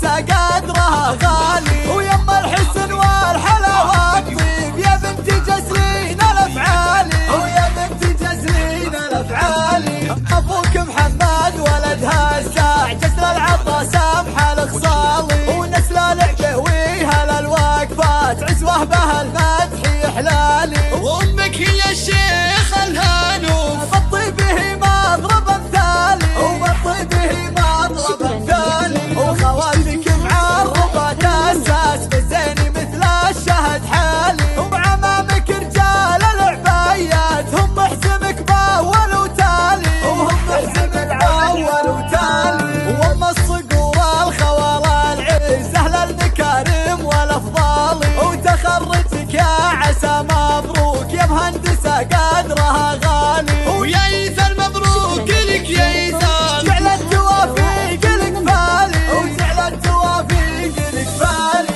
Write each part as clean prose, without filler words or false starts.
مهندسة قدرها غالي، ويما الحسن والحلاوة الطيب يا بنت جسرين الافعالي، ويا بنت جسرين الافعالي. ابوك محمد ولدها الساع جسر العطا سامحه الخصالي، ونسل العقوي هلا الوقفات عزوه به المدح يحلالي، وامك هي الشيخ الهانوف بطي به مضرب امثالي، وبطي به مضرب امثالي. وخواتك معربة اساس بالزين مثل الشهد حالي، وعمامك رجال العبايات هم حزمك باول وتالي، وهم حزمك باول وتالي. وام الصقور الخوال العز اهل المكارم والافضالي، وتخرجك يا عسى مبروك يا مهندسة قدرها غالي، ويا يسار مبروك لك يا يسار، جعل التوافيق لك بالي، وجعل التوافيق لك بالي.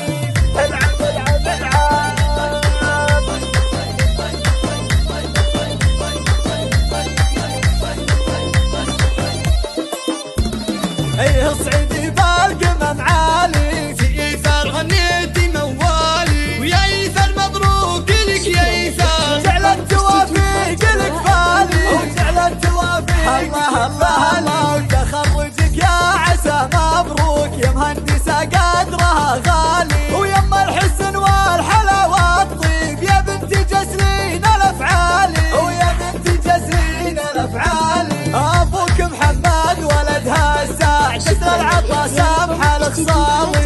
العب العب العب ايه صعيدي بالقمم عالي، في يسار غنيتي موالي، ويا يسار مبروك لك يا يسار، جعل التوافيق لك بالي، وجعل التوافيق. الله الله الله وتخرجك يا عسى مبروك يا مهندسة قدرها غالي، ويما الحسن والحلاوة الطيب يا بنت جسرين الافعالي، ويا بنت جسرين الافعالي. ابوك محمد ولدها الساع جسر العطا سامحه الخصالي،